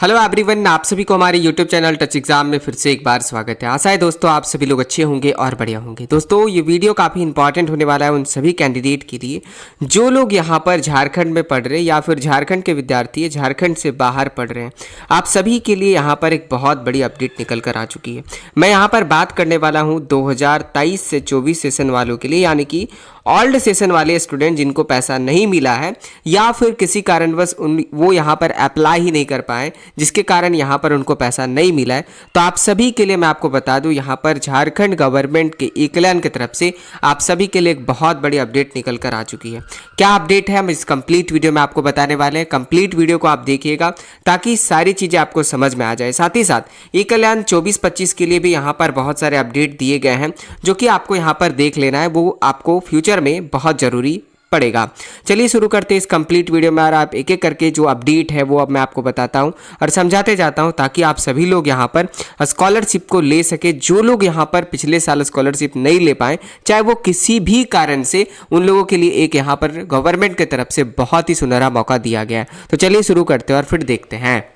Hello everyone, आप सभी को हमारे यूट्यूब चैनल टच एग्जाम में फिर से एक बार स्वागत है। आशा है दोस्तों आप सभी लोग अच्छे होंगे और बढ़िया होंगे। दोस्तों ये वीडियो काफ़ी इंपॉर्टेंट होने वाला है उन सभी कैंडिडेट के लिए जो लोग यहाँ पर झारखंड में पढ़ रहे हैं या फिर झारखंड के विद्यार्थी है झारखंड से बाहर पढ़ रहे हैं। आप सभी के लिए यहाँ पर एक बहुत बड़ी अपडेट निकल कर आ चुकी है। मैं यहाँ पर बात करने वाला हूँ 2023 से 24 सेशन वालों के लिए, यानी कि ओल्ड सेशन वाले स्टूडेंट जिनको पैसा नहीं मिला है या फिर किसी कारणवश वो यहाँ पर अप्लाई ही नहीं कर पाए जिसके कारण यहाँ पर उनको पैसा नहीं मिला है। तो आप सभी के लिए मैं आपको बता दूं, यहाँ पर झारखंड गवर्नमेंट के ई-कल्याण की तरफ से आप सभी के लिए एक बहुत बड़ी अपडेट निकल कर आ चुकी है। क्या अपडेट है हम इस कंप्लीट वीडियो में आपको बताने वाले हैं। कंप्लीट वीडियो को आप देखिएगा ताकि सारी चीज़ें आपको समझ में आ जाए। साथ ही साथ ई-कल्याण 24-25 के लिए भी यहाँ पर बहुत सारे अपडेट दिए गए हैं जो कि आपको यहाँ पर देख लेना है, वो आपको फ्यूचर में बहुत जरूरी पड़ेगा। चलिए शुरू करते हैं इस कंप्लीट वीडियो में और आप एक एक करके जो अपडेट है वो अब मैं आपको बताता हूं और समझाते जाता हूं ताकि आप सभी लोग यहां पर स्कॉलरशिप को ले सके। जो लोग यहां पर पिछले साल स्कॉलरशिप नहीं ले पाए, चाहे वो किसी भी कारण से, उन लोगों के लिए एक यहां पर गवर्नमेंट की तरफ से बहुत ही सुनहरा मौका दिया गया है। तो चलिए शुरू करते हैं और फिर देखते हैं।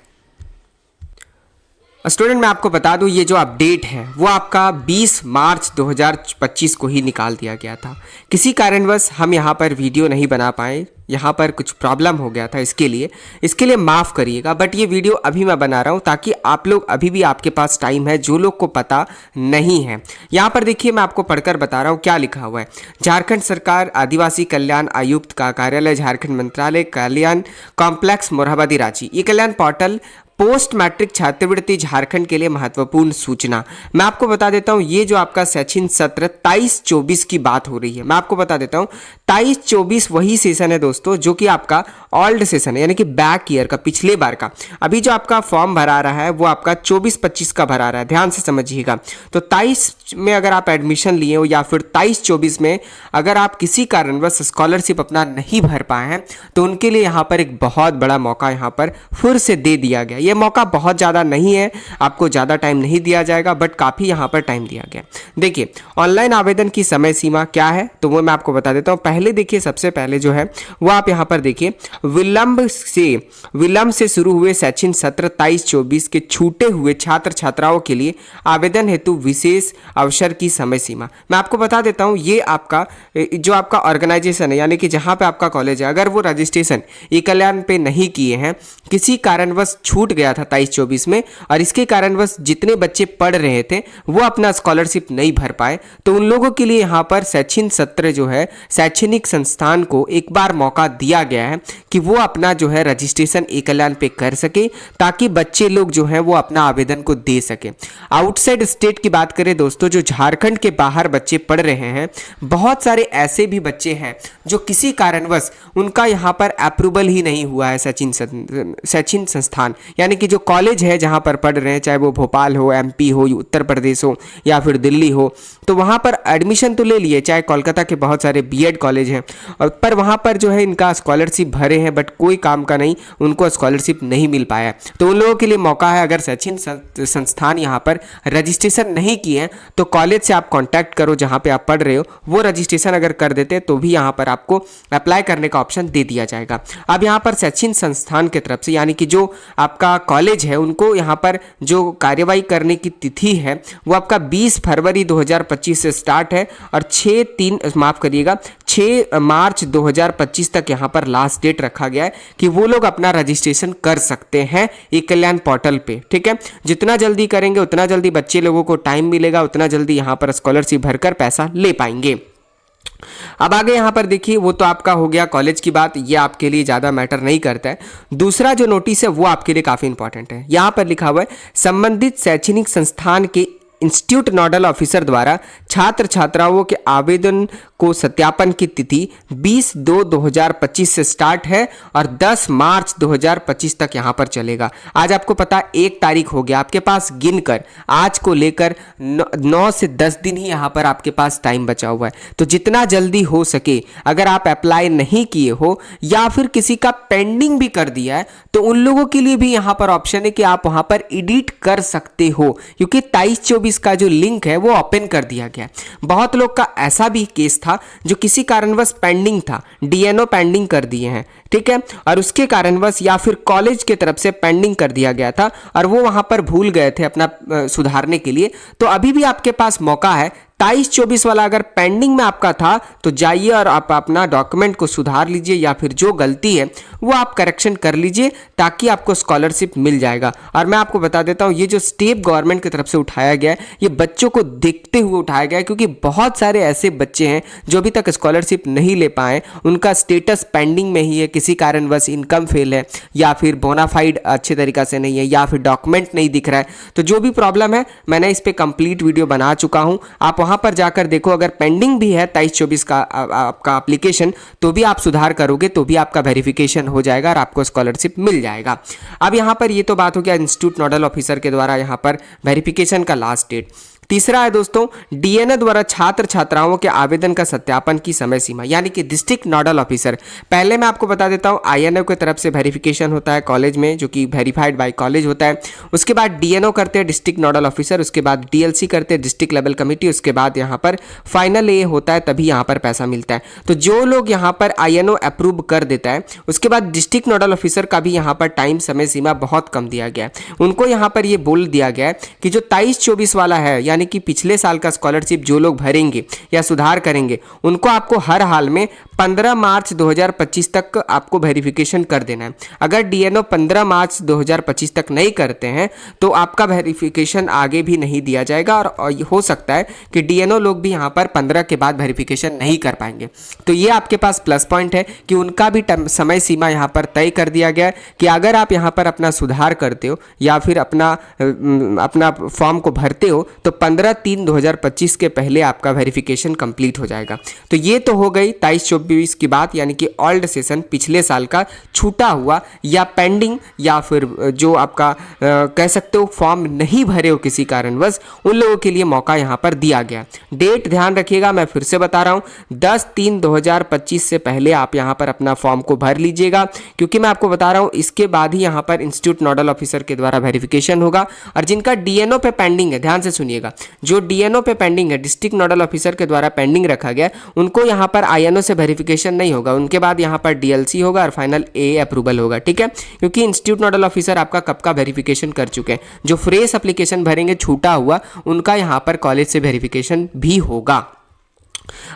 स्टूडेंट मैं आपको बता दूं, ये जो अपडेट है वो आपका 20 मार्च 2025 को ही निकाल दिया गया था। किसी कारणवश हम यहाँ पर वीडियो नहीं बना पाए, यहाँ पर कुछ प्रॉब्लम हो गया था, इसके लिए माफ़ करिएगा। बट ये वीडियो अभी मैं बना रहा हूँ ताकि आप लोग, अभी भी आपके पास टाइम है जो लोग को पता नहीं है। यहाँ पर देखिए मैं आपको पढ़कर बता रहा हूँ क्या लिखा हुआ है। झारखंड सरकार आदिवासी कल्याण आयुक्त का कार्यालय झारखंड मंत्रालय कल्याण कॉम्प्लेक्स मोरहाबादी रांची। ये कल्याण पोर्टल पोस्ट मैट्रिक छात्रवृत्ति झारखंड के लिए महत्वपूर्ण सूचना। मैं आपको बता देता हूं, ये जो आपका शैक्षणिक सत्र 23-24 की बात हो रही है। मैं आपको बता देता हूं 23-24 वही सेशन है दोस्तों जो कि आपका ओल्ड सेशन है, यानी कि बैक ईयर का, पिछले बार का। अभी जो आपका फॉर्म भरा रहा है वो आपका 24-25 का भरा रहा है, ध्यान से समझिएगा। तो 23 में अगर आप एडमिशन लिए हो या फिर 23-24 में अगर आप किसी कारणवश स्कॉलरशिप अपना नहीं भर पाए हैं तो उनके लिए यहाँ पर एक बहुत बड़ा मौका यहाँ पर फिर से दे दिया गया। ये मौका बहुत ज़्यादा नहीं है, आपको ज़्यादा टाइम नहीं दिया जाएगा, बट काफ़ी यहाँ पर टाइम दिया गया। देखिए ऑनलाइन आवेदन की समय सीमा क्या है तो वो मैं आपको बता देता हूँ। पहले देखिए, सबसे पहले जो है वो आप यहाँ पर देखिए, विलंब से शुरू हुए शैक्षणिक सत्र 23-24 के छूटे हुए छात्र छात्राओं के लिए आवेदन हेतु विशेष अवसर की समय सीमा। मैं आपको बता देता हूँ, ये आपका जो आपका ऑर्गेनाइजेशन है, यानी कि जहाँ पे आपका कॉलेज है, अगर वो रजिस्ट्रेशन ई-कल्याण पे नहीं किए हैं, किसी कारणवश छूट गया था 23-24 में और इसके कारणवश जितने बच्चे पढ़ रहे थे वो अपना स्कॉलरशिप नहीं भर पाए, तो उन लोगों के लिए यहाँ पर शैक्षणिक सत्र जो है शैक्षणिक संस्थान को एक बार मौका दिया गया है कि वो अपना जो है रजिस्ट्रेशन ई-कल्याण पे कर सके ताकि बच्चे लोग जो है वो अपना आवेदन को दे सके। आउटसाइड स्टेट की बात करें दोस्तों, जो झारखंड के बाहर बच्चे पढ़ रहे हैं, बहुत सारे ऐसे भी बच्चे हैं जो किसी कारणवश उनका यहाँ पर अप्रूवल ही नहीं हुआ है शैक्षणिक संस्थान, यानी कि जो कॉलेज है जहाँ पर पढ़ रहे हैं, चाहे वो भोपाल हो, एमपी हो, उत्तर प्रदेश हो या फिर दिल्ली हो, तो वहाँ पर एडमिशन तो ले लिए, चाहे कोलकाता के बहुत सारे बीएड कॉलेज हैं, और पर वहाँ पर जो है इनका स्कॉलरशिप भरे हैं बट कोई काम का नहीं, उनको स्कॉलरशिप नहीं मिल पाया। तो उन लोगों के लिए मौका है, अगर शैक्षणिक संस्थान यहाँ पर रजिस्ट्रेशन नहीं किए हैं तो कॉलेज से आप कॉन्टैक्ट करो जहाँ पर आप पढ़ रहे हो, वो रजिस्ट्रेशन अगर कर देते तो भी यहाँ पर आपको अप्लाई करने का ऑप्शन दे दिया जाएगा। अब यहाँ पर शैक्षणिक संस्थान की तरफ से, यानी कि जो आपका कॉलेज है, उनको यहाँ पर जो कार्यवाही करने की तिथि है वो आपका 20 फरवरी 2025 से स्टार्ट है और 6 मार्च 2025 तक यहाँ पर लास्ट डेट रखा गया है कि वो लोग अपना रजिस्ट्रेशन कर सकते हैं ई-कल्याण पोर्टल पे। ठीक है, जितना जल्दी करेंगे उतना जल्दी बच्चे लोगों को टाइम मिलेगा, उतना जल्दी यहाँ पर स्कॉलरशिप भरकर पैसा ले पाएंगे। अब आगे यहाँ पर देखिए, वो तो आपका हो गया कॉलेज की बात, ये आपके लिए ज़्यादा मैटर नहीं करता है। दूसरा जो नोटिस है वो आपके लिए काफ़ी इंपॉर्टेंट है। यहाँ पर लिखा हुआ है, संबंधित शैक्षणिक संस्थान के इंस्टीट्यूट नोडल ऑफिसर द्वारा छात्र छात्राओं के आवेदन को सत्यापन की तिथि 20/2/2025 से स्टार्ट है और 10 मार्च 2025 तक यहाँ पर चलेगा। आज आपको पता 1 तारीख हो गया, आपके पास गिनकर आज को लेकर 9 से 10 दिन ही यहाँ पर आपके पास टाइम बचा हुआ है। तो जितना जल्दी हो सके, अगर आप अप्लाई नहीं किए हो या फिर किसी का पेंडिंग भी कर दिया है तो उन लोगों के लिए भी यहाँ पर ऑप्शन है कि आप वहाँ पर एडिट कर सकते हो, क्योंकि 23-24 का जो लिंक है वो ओपन कर दिया गया। बहुत लोग का ऐसा भी केस था जो किसी कारणवश पेंडिंग था, डीएनओ पेंडिंग कर दिए हैं, ठीक है, और उसके कारणवश या फिर कॉलेज के तरफ से पेंडिंग कर दिया गया था और वो वहां पर भूल गए थे अपना सुधारने के लिए। तो अभी भी आपके पास मौका है, 23-24 वाला अगर पेंडिंग में आपका था तो जाइए और आप अपना डॉक्यूमेंट को सुधार लीजिए या फिर जो गलती है वो आप करेक्शन कर लीजिए ताकि आपको स्कॉलरशिप मिल जाएगा। और मैं आपको बता देता हूँ, ये जो स्टेप गवर्नमेंट की तरफ से उठाया गया है ये बच्चों को देखते हुए उठाया गया है, क्योंकि बहुत सारे ऐसे बच्चे हैं जो अभी तक स्कॉलरशिप नहीं ले पाए, उनका स्टेटस पेंडिंग में ही है, किसी कारणवश इनकम फेल है या फिर बोनाफाइड अच्छे तरीका से नहीं है या फिर डॉक्यूमेंट नहीं दिख रहा है। तो जो भी प्रॉब्लम है मैंने इस पर कंप्लीट वीडियो बना चुका हूँ, आप वहां पर जाकर देखो। अगर पेंडिंग भी है 23-24 का आपका एप्लीकेशन तो भी आप सुधार करोगे तो भी आपका वेरिफिकेशन हो जाएगा और आपको स्कॉलरशिप मिल जाएगा। अब यहां पर ये तो बात हो गया इंस्टीट्यूट नोडल ऑफिसर के द्वारा यहां पर वेरिफिकेशन का लास्ट डेट। तीसरा है दोस्तों, डीएनओ द्वारा छात्र छात्राओं के आवेदन का सत्यापन की समय सीमा, यानी कि डिस्ट्रिक्ट नोडल ऑफिसर। पहले मैं आपको बता देता हूं, आईएनओ की तरफ से वेरिफिकेशन होता है कॉलेज में, जो कि वेरीफाइड बाय कॉलेज होता है। उसके बाद डीएनओ करते हैं डिस्ट्रिक्ट नोडल ऑफिसर, उसके बाद डीएलसी करते हैं डिस्ट्रिक्ट लेवल कमेटी, उसके बाद यहाँ पर फाइनल ये होता है, तभी यहाँ पर पैसा मिलता है। तो जो लोग यहाँ पर आईएनओ अप्रूव कर देता है उसके बाद डिस्ट्रिक्ट नोडल ऑफिसर का भी यहाँ पर टाइम समय सीमा बहुत कम दिया गया है। उनको यहाँ पर ये बोल दिया गया है कि जो 23-24 वाला है, यानी कि पिछले साल का स्कॉलरशिप जो लोग भरेंगे या सुधार करेंगे उनको आपको हर हाल में 15 मार्च 2025 तक आपको वेरिफिकेशन कर देना है। अगर डीएनओ 15 मार्च 2025 तक नहीं करते हैं तो आपका वेरिफिकेशन आगे भी नहीं दिया जाएगा और हो सकता है कि डीएनओ लोग भी यहाँ पर 15 के बाद वेरिफिकेशन नहीं कर पाएंगे। तो ये आपके पास प्लस पॉइंट है कि उनका भी समय सीमा यहाँ पर तय कर दिया गया है कि अगर आप यहाँ पर अपना सुधार करते हो या फिर अपना फॉर्म को भरते हो तो 15/3/2025 के पहले आपका वेरिफिकेशन कंप्लीट हो जाएगा। तो ये तो हो गई 23-24 की बात, यानी कि ओल्ड सेशन पिछले साल का छूटा हुआ या पेंडिंग या फिर जो आपका कह सकते हो फॉर्म नहीं भरे हो किसी कारणवश, उन लोगों के लिए मौका यहाँ पर दिया गया। डेट ध्यान रखिएगा, मैं फिर से बता रहा हूँ 10/3/2025 से पहले आप यहाँ पर अपना फॉर्म को भर लीजिएगा, क्योंकि मैं आपको बता रहा हूँ इसके बाद ही यहाँ पर इंस्टीट्यूट नोडल ऑफिसर के द्वारा वेरिफिकेशन होगा। और जिनका डीएनओ पे पेंडिंग है, ध्यान से सुनिएगा, जो डीएनओ पे पेंडिंग है, डिस्ट्रिक्ट नोडल ऑफिसर के द्वारा पेंडिंग रखा गया, उनको यहाँ पर आईएनओ से वेरिफिकेशन नहीं होगा, उनके बाद यहाँ पर डीएलसी होगा और फाइनल ए अप्रूवल होगा। ठीक है, क्योंकि इंस्टीट्यूट नोडल ऑफिसर आपका कब का वेरिफिकेशन कर चुके हैं। जो फ्रेश एप्लीकेशन भरेंगे छूटा हुआ, उनका यहाँ पर कॉलेज से वेरिफिकेशन भी होगा।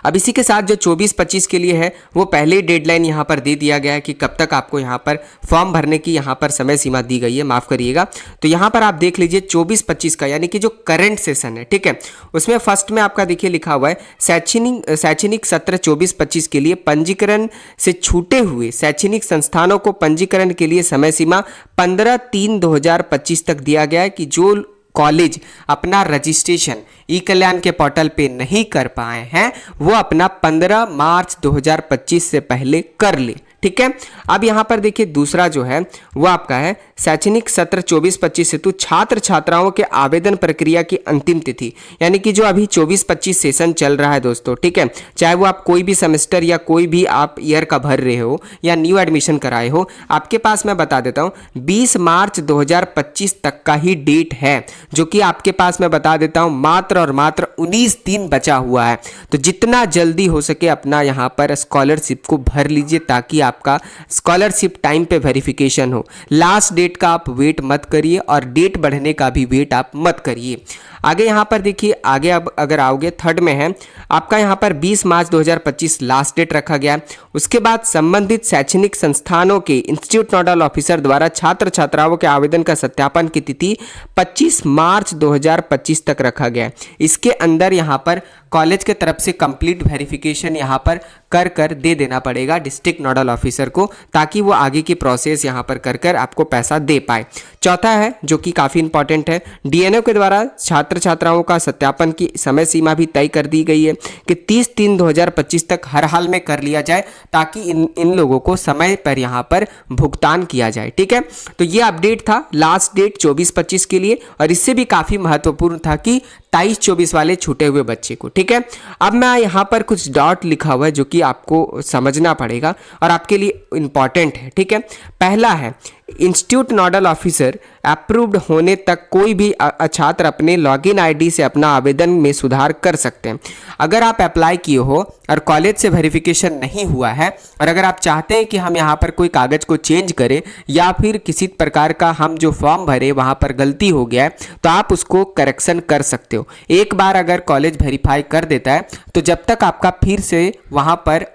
अब इसी के साथ जो 24-25 के लिए है वो पहले ही डेडलाइन यहाँ पर दे दिया गया है कि कब तक आपको यहाँ पर फॉर्म भरने की यहाँ पर समय सीमा दी गई है, माफ़ करिएगा। तो यहाँ पर आप देख लीजिए 24-25 का, यानी कि जो करंट सेशन है, ठीक है, उसमें फर्स्ट में आपका देखिए लिखा हुआ है शैक्षणिक सत्र 24-25 के लिए पंजीकरण से छूटे हुए शैक्षणिक संस्थानों को पंजीकरण के लिए समय सीमा 15/3/2025 तक दिया गया है कि जो कॉलेज अपना रजिस्ट्रेशन ई कल्याण के पोर्टल पे नहीं कर पाए हैं वो अपना 15 मार्च 2025 से पहले कर ले। ठीक है, अब यहाँ पर देखिए दूसरा जो है वो आपका है शैक्षणिक सत्र 24-25 हेतु छात्र छात्राओं के आवेदन प्रक्रिया की अंतिम तिथि, यानी कि जो अभी 24-25 सेशन चल रहा है दोस्तों, ठीक है, चाहे वो आप कोई भी सेमेस्टर या कोई भी आप ईयर का भर रहे हो या न्यू एडमिशन कराए हो, आपके पास मैं बता देता हूँ 20 मार्च 2025 तक का ही डेट है, जो कि आपके पास मैं बता देता हूँ मात्र और मात्र 19 दिन बचा हुआ है। तो जितना जल्दी हो सके अपना यहाँ पर स्कॉलरशिप को भर लीजिए ताकि आपका स्कॉलरशिप टाइम पे वेरिफिकेशन हो। लास्ट डेट का आप वेट मत करिए और डेट बढ़ने का भी वेट आप मत करिए। आगे यहाँ पर देखिए, आगे अब अगर आओगे थर्ड में है आपका यहाँ पर 20 मार्च 2025 लास्ट डेट रखा गया। उसके बाद संबंधित शैक्षणिक संस्थानों के इंस्टीट्यूट नोडल ऑफिसर द्वारा छात्र छात्राओं के आवेदन का सत्यापन की तिथि 25 मार्च 2025 तक रखा गया। इसके अंदर यहाँ पर कॉलेज के तरफ से कंप्लीट वेरिफिकेशन यहाँ पर कर दे देना पड़ेगा डिस्ट्रिक्ट नोडल ऑफिसर को, ताकि वो आगे की प्रोसेस यहाँ पर कर आपको पैसा दे पाए। चौथा है जो कि काफ़ी इंपॉर्टेंट है, डीएनओ के द्वारा छात्र छात्राओं का सत्यापन की समय सीमा भी तय कर दी गई है कि 30/3/2025 तक हर हाल में कर लिया जाए ताकि इन लोगों को समय पर यहाँ पर भुगतान किया जाए। ठीक है, तो ये अपडेट था लास्ट डेट 24-25 के लिए, और इससे भी काफ़ी महत्वपूर्ण था कि 23-24 वाले छूटे हुए बच्चे को। ठीक है, अब मैं यहाँ पर कुछ डॉट लिखा हुआ है जो कि आपको समझना पड़ेगा और आपके लिए इंपॉर्टेंट है। ठीक है, पहला है इंस्टीट्यूट नोडल ऑफिसर अप्रूव्ड होने तक कोई भी छात्र अपने लॉगिन आईडी से अपना आवेदन में सुधार कर सकते हैं। अगर आप अप्लाई किए हो और कॉलेज से वेरिफिकेशन नहीं हुआ है और अगर आप चाहते हैं कि हम यहाँ पर कोई कागज़ को चेंज करें या फिर किसी प्रकार का हम जो फॉर्म भरे वहाँ पर गलती हो गया है तो आप उसको करेक्शन कर सकते हो। एक बार अगर कॉलेज वेरीफाई कर देता है तो जब तक आपका फिर से वहाँ पर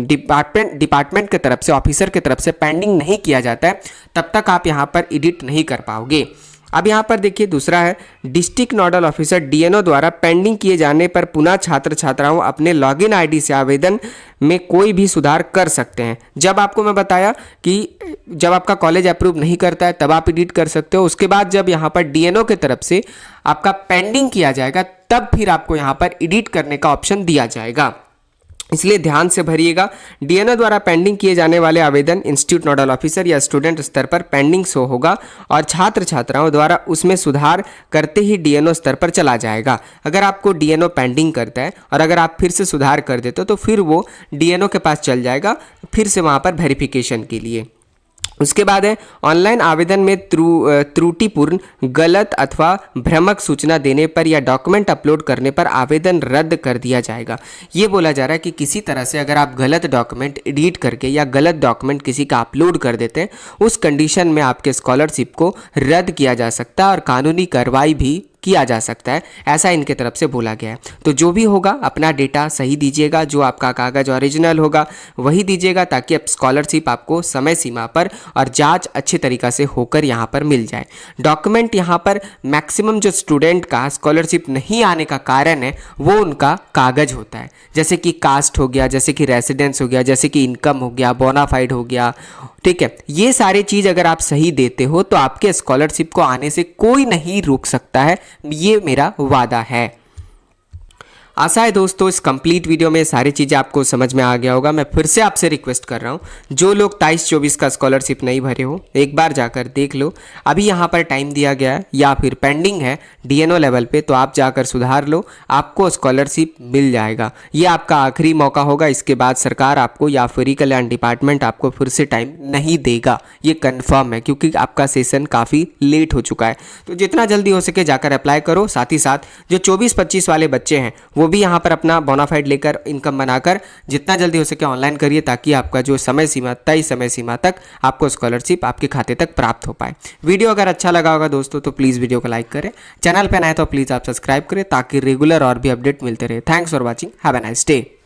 डिपार्टमेंट की तरफ से, ऑफिसर की तरफ से पेंडिंग नहीं किया जाता है तब तक आप यहाँ पर एडिट नहीं कर पाओगे। अब यहाँ पर देखिए दूसरा है, डिस्ट्रिक्ट नोडल ऑफिसर डीएनओ द्वारा पेंडिंग किए जाने पर पुनः छात्र छात्राओं अपने लॉगिन आईडी से आवेदन में कोई भी सुधार कर सकते हैं। जब आपको मैं बताया कि जब आपका कॉलेज अप्रूव नहीं करता है तब आप एडिट कर सकते हो, उसके बाद जब यहाँ पर डीएनओ की तरफ से आपका पेंडिंग किया जाएगा तब फिर आपको यहाँ पर एडिट करने का ऑप्शन दिया जाएगा, इसलिए ध्यान से भरिएगा। डीएनओ द्वारा पेंडिंग किए जाने वाले आवेदन इंस्टीट्यूट नोडल ऑफिसर या स्टूडेंट स्तर पर पेंडिंग शो होगा और छात्र छात्राओं द्वारा उसमें सुधार करते ही डीएनओ स्तर पर चला जाएगा। अगर आपको डीएनओ पेंडिंग करता है और अगर आप फिर से सुधार कर देते हो तो फिर वो डीएनओ के पास चल जाएगा फिर से वहाँ पर वेरिफिकेशन के लिए। उसके बाद है, ऑनलाइन आवेदन में त्रुटिपूर्ण, गलत अथवा भ्रामक सूचना देने पर या डॉक्यूमेंट अपलोड करने पर आवेदन रद्द कर दिया जाएगा। ये बोला जा रहा है कि किसी तरह से अगर आप गलत डॉक्यूमेंट एडिट करके या गलत डॉक्यूमेंट किसी का अपलोड कर देते हैं उस कंडीशन में आपके स्कॉलरशिप को रद्द किया जा सकता है और कानूनी कार्रवाई भी किया जा सकता है, ऐसा इनके तरफ से बोला गया है। तो जो भी होगा अपना डेटा सही दीजिएगा, जो आपका कागज़ ओरिजिनल होगा वही दीजिएगा ताकि अब स्कॉलरशिप आपको समय सीमा पर और जांच अच्छे तरीक़ा से होकर यहाँ पर मिल जाए। डॉक्यूमेंट यहाँ पर मैक्सिमम जो स्टूडेंट का स्कॉलरशिप नहीं आने का कारण है वो उनका कागज़ होता है, जैसे कि कास्ट हो गया, जैसे कि रेसिडेंस हो गया, जैसे कि इनकम हो गया, बोनाफाइड हो गया, ठीक है। ये सारी चीज़ अगर आप सही देते हो तो आपके स्कॉलरशिप को आने से कोई नहीं रोक सकता है, ये मेरा वादा है। आशा है दोस्तों इस कंप्लीट वीडियो में सारी चीज़ें आपको समझ में आ गया होगा। मैं फिर से आपसे रिक्वेस्ट कर रहा हूँ, जो लोग 23-24 का स्कॉलरशिप नहीं भरे हो एक बार जाकर देख लो, अभी यहाँ पर टाइम दिया गया है या फिर पेंडिंग है डीएनओ लेवल पे तो आप जाकर सुधार लो, आपको स्कॉलरशिप मिल जाएगा। ये आपका आखिरी मौका होगा, इसके बाद सरकार आपको या फिर कल्याण डिपार्टमेंट आपको फिर से टाइम नहीं देगा, ये कन्फर्म है क्योंकि आपका सेशन काफ़ी लेट हो चुका है। तो जितना जल्दी हो सके जाकर अप्लाई करो। साथ ही साथ जो 24-25 वाले बच्चे हैं वो भी यहाँ पर अपना बोनाफाइड लेकर इनकम बनाकर जितना जल्दी हो सके ऑनलाइन करिए ताकि आपका जो तय समय सीमा तक आपको स्कॉलरशिप आपके खाते तक प्राप्त हो पाए। वीडियो अगर अच्छा लगा होगा दोस्तों तो प्लीज़ वीडियो को लाइक करें, चैनल पर नए तो प्लीज़ आप सब्सक्राइब करें ताकि रेगुलर और भी अपडेट मिलते रहे। Thanks for watching, have a nice day.